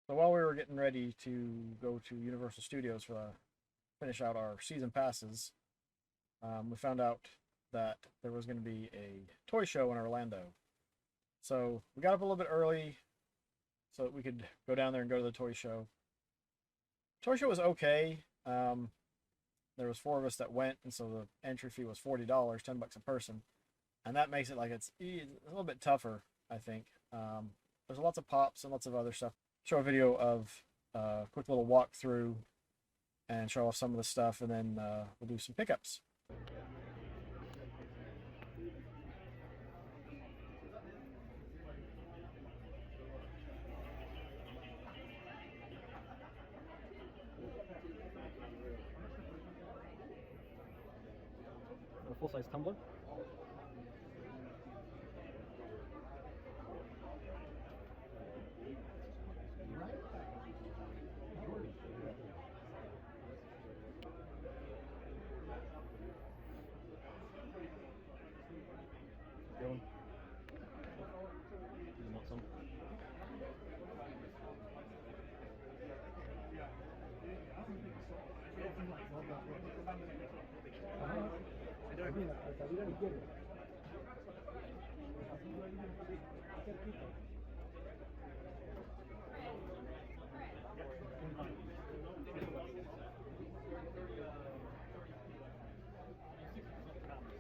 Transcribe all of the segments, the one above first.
So while we were getting ready to go to Universal Studios for finish out our season passes, we found out that there was going to be a toy show in Orlando. So we got up a little bit early so that we could go down there and go to the toy show. Toy show was okay. There was 4 of us that went, and so the entry fee was $40, $10 a person, and that makes it like it's a little bit tougher, I think. There's lots of pops and lots of other stuff. Show a video of a quick little walkthrough and show off some of the stuff, and then we'll do some pickups. A full-size tumbler. Going. You want some?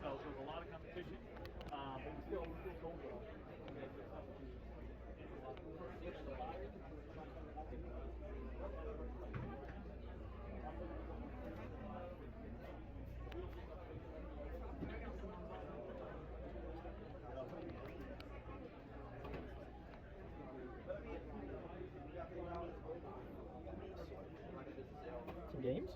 So there's a lot of competition, but we still going well. Some games?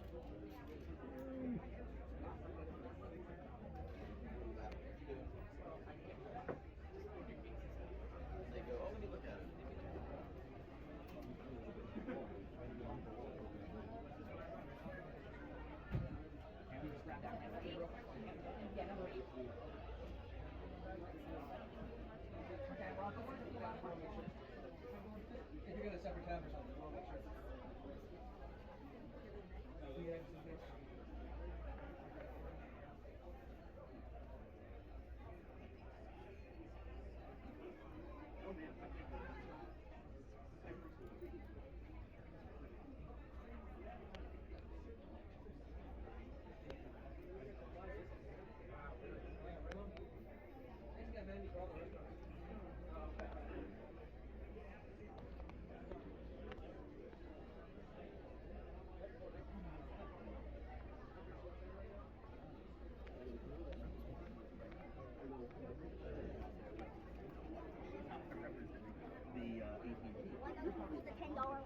If you're gonna separate tab or something, we'll make sure. The $10 one.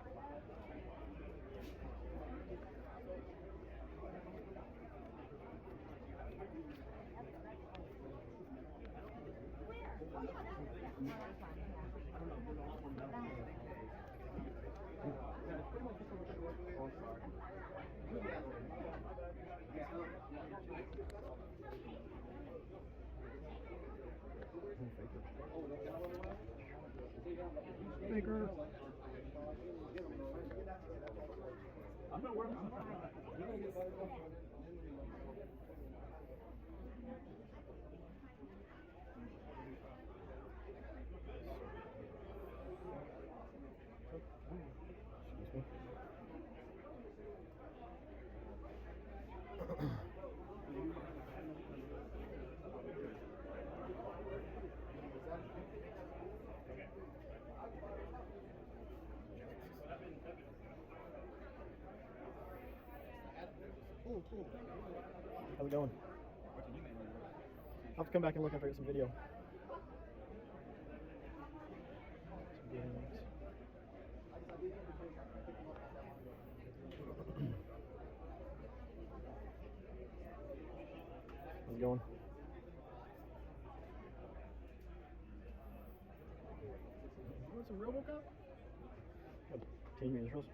Baker. I'm not worried. How's it going? I'll have to come back and look after I get some video. Some games. How's it going? You want some RoboCop? Oh, Teenage Mutant Ninja Turtles.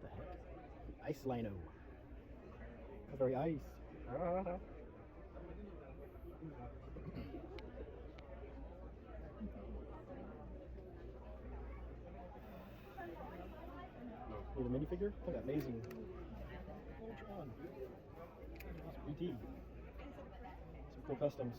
The heck? Ice Lino. That's very ice. See the minifigure? Look at that amazing Voltron. Awesome BT. Some cool customs.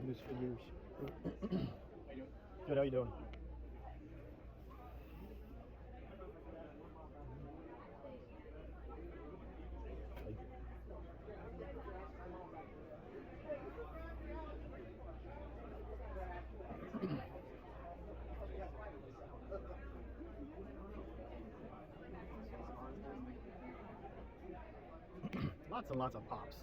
Loose figures. Good, how you doing? Lots and lots of pops.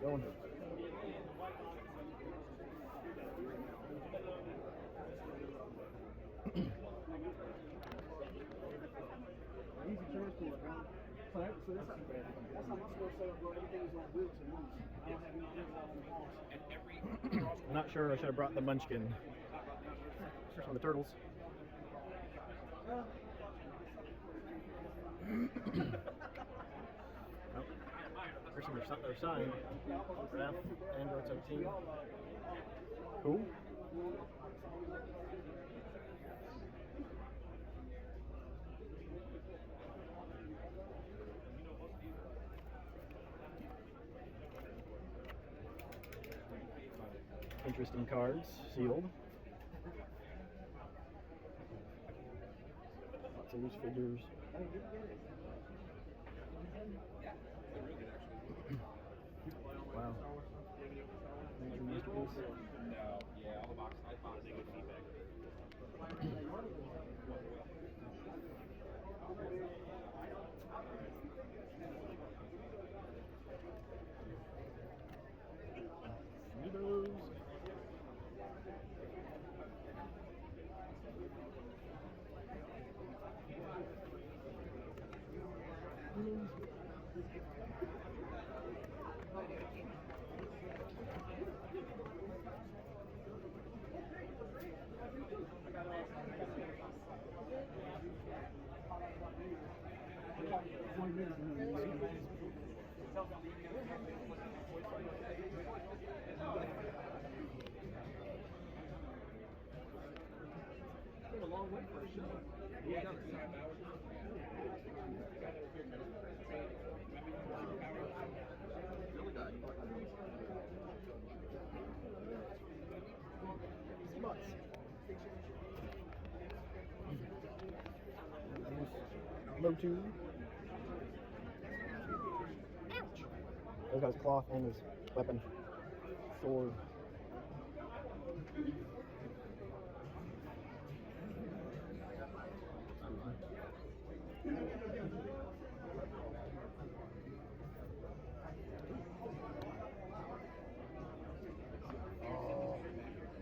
Going. Easy transport, bro. So that's how my store set up, bro. Everything's on wheels and moves. I don't have any wheels out on the walls. I'm not sure. I should have brought the munchkin. Here's some of the turtles. Oh, here's some of their sign. Ref, Android 17. Cool. Interesting cards, sealed. Lots of loose figures. Wow. Major masterpiece. Yeah, all the boxes I found negative feedback. Amiibos. It's a long way for a show. Yeah. Motu. He's got his cloth and his weapon. Sword.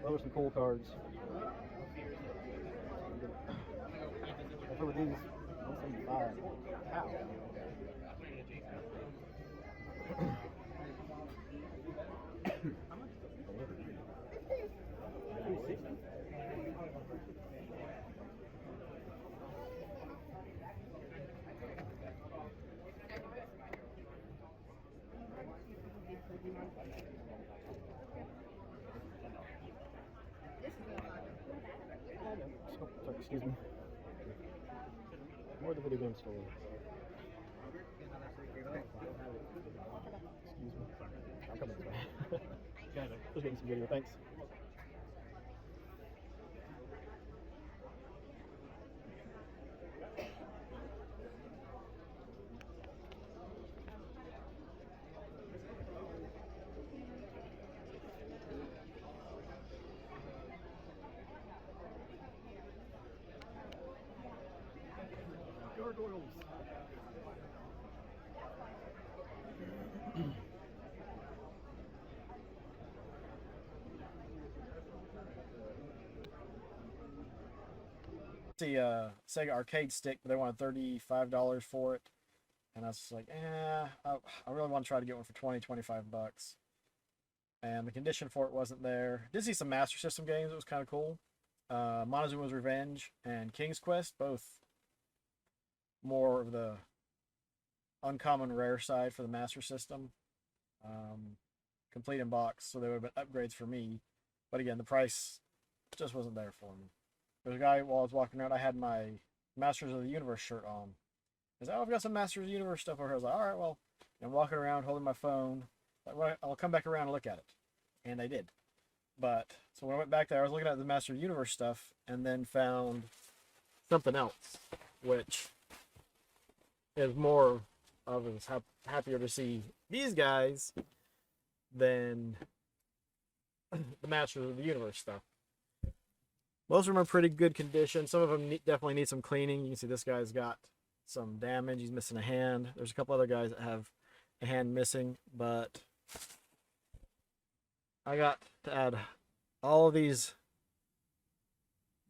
Those are some cool cards. What were these? 175. Wow. Sorry, excuse me. More of the video game store. I'm coming this way. Guys, let's get some video. Thanks. Gargoyles. The Sega arcade stick, but they wanted $35 for it, and I was just like, I really want to try to get one for 25 bucks. And the condition for it wasn't there. Did see some Master System games. It was kind of cool. Montezuma's Revenge and King's Quest, both more of the uncommon rare side for the Master System. Complete in box, so they would have been upgrades for me. But again, the price just wasn't there for me. There's a guy, while I was walking around, I had my Masters of the Universe shirt on. He's like, oh, I've got some Masters of the Universe stuff over here. I was like, all right, well, I'm walking around holding my phone. Like, well, I'll come back around and look at it. And I did. But, so when I went back there, I was looking at the Masters of the Universe stuff and then found something else, which is more of us happier to see these guys than the Masters of the Universe stuff. Most of them are pretty good condition. Some of them definitely need some cleaning. You can see this guy's got some damage. He's missing a hand. There's a couple other guys that have a hand missing, but I got to add all of these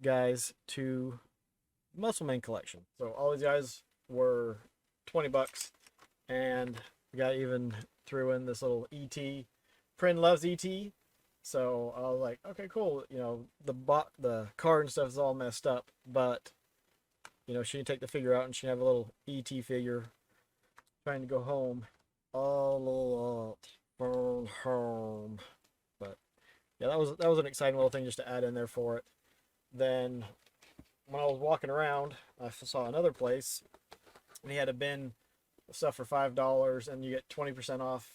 guys to Muscleman collection. So all these guys were 20 bucks, and the guy even threw in this little ET. Prin loves ET. So I was like, okay, cool. You know, the card and stuff is all messed up, but you know, she can take the figure out and she can have a little ET figure trying to go home. All phone home. But yeah, that was an exciting little thing just to add in there for it. Then when I was walking around, I saw another place, and he had a bin of stuff for $5, and you get 20% off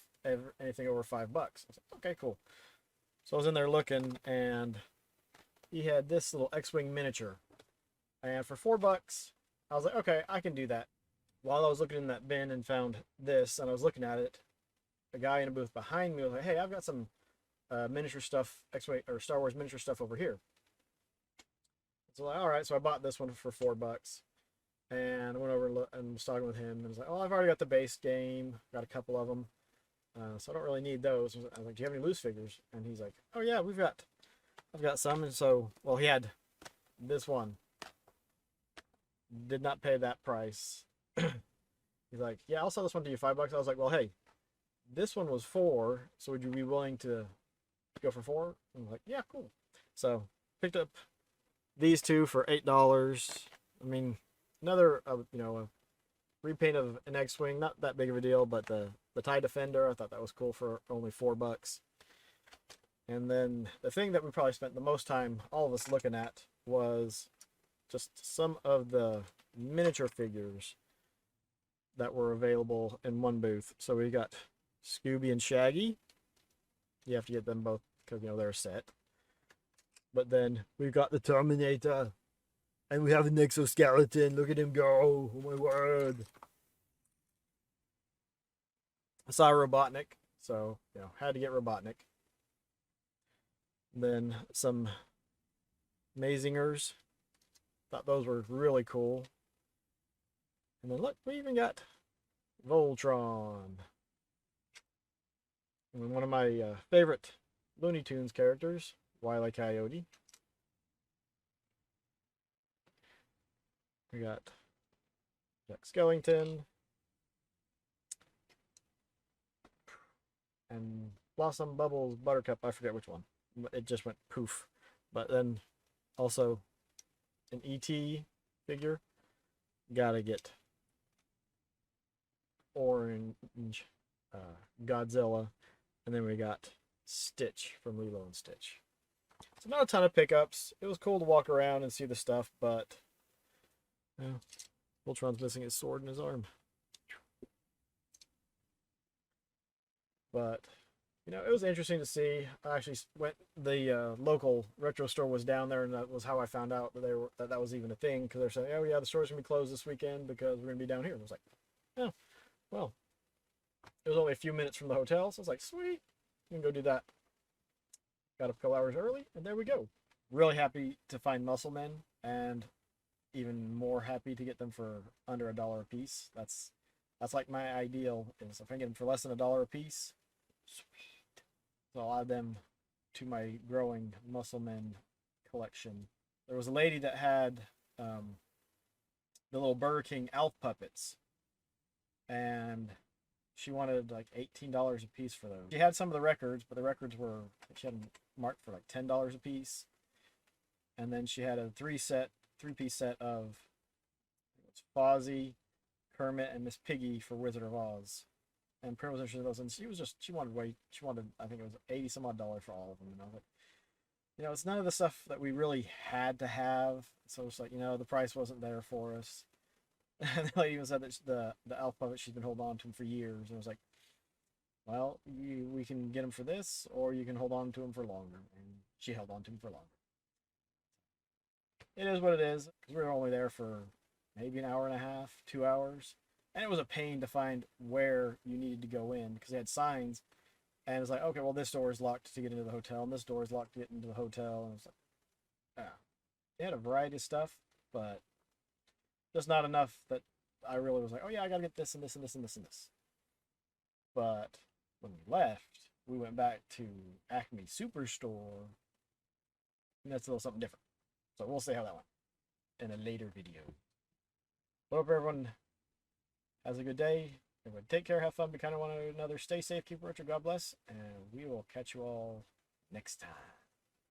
anything over $5. I was like, okay, cool. So I was in there looking, and he had this little X-Wing miniature. And for $4, I was like, okay, I can do that. While I was looking in that bin and found this, and I was looking at it, a guy in a booth behind me was like, hey, I've got some miniature stuff, X-Wing or Star Wars miniature stuff over here. So like, all right, so I bought this one for $4. And I went over and was talking with him, and was like, oh, I've already got the base game, got a couple of them. So I don't really need those. I was like, do you have any loose figures? And he's like, oh yeah, I've got some. And so, well, he had this one. Did not pay that price. He's like, yeah, I'll sell this one to you $5. I was like, well, hey, this one was $4, so would you be willing to go for $4? And I'm like, yeah, cool. So picked up these two for $8. I mean, another, you know, a repaint of an X-Wing, not that big of a deal, but the TIE Defender, I thought that was cool for only $4. And then the thing that we probably spent the most time, all of us, looking at was just some of the miniature figures that were available in one booth. So we got Scooby and Shaggy. You have to get them both because, you know, they're a set. But then we've got the Terminator. And we have an exoskeleton. Look at him go. Oh my word. I saw Robotnik. So, you know, had to get Robotnik. Then some Mazingers. Thought those were really cool. And then look, we even got Voltron. And then one of my favorite Looney Tunes characters, Wile E. Coyote. We got Jack Skellington. And Blossom Bubbles Buttercup, I forget which one. It just went poof. But then also an E.T. figure. Gotta get Orange Godzilla. And then we got Stitch from Lilo and Stitch. So not a ton of pickups. It was cool to walk around and see the stuff, but yeah, Voltron's missing his sword in his arm. But you know, it was interesting to see. I actually went. The local retro store was down there, and that was how I found out that that was even a thing. Because they're saying, "Oh yeah, the store's gonna be closed this weekend because we're gonna be down here." And I was like, "Oh, well." It was only a few minutes from the hotel, so I was like, "Sweet, we can go do that." Got up a couple hours early, and there we go. Really happy to find muscle men, and even more happy to get them for under $1 a piece. That's like my ideal. Is if I can get them for less than $1 a piece, sweet. So I'll add them to my growing muscle men collection. There was a lady that had the little Burger King Alf puppets, and she wanted like $18 a piece for those. She had some of the records, but the records were, she had them marked for like $10 a piece. And then she had a three-piece set of Fozzie, Kermit, and Miss Piggy for Wizard of Oz. And Prim was interested in those, and she wanted, I think it was 80 some odd dollars for all of them. And I was like, you know, it's none of the stuff that we really had to have. So it's like, you know, the price wasn't there for us. And the lady even said that the Alf puppet, she's been holding on to them for years. And I was like, well, we can get them for this, or you can hold on to them for longer. And she held on to them for longer. It is what it is, because we were only there for maybe an hour and a half, 2 hours. And it was a pain to find where you needed to go in, because they had signs. And it's like, okay, well, this door is locked to get into the hotel, and this door is locked to get into the hotel. And it's like, yeah. They had a variety of stuff, but just not enough that I really was like, oh yeah, I gotta get this and this and this and this and this. But when we left, we went back to Acme Superstore, and that's a little something different. So we'll see how that went in a later video. Hope everyone has a good day. Everyone take care, have fun, be kind of one another, stay safe, keep it retro, God bless, and we will catch you all next time.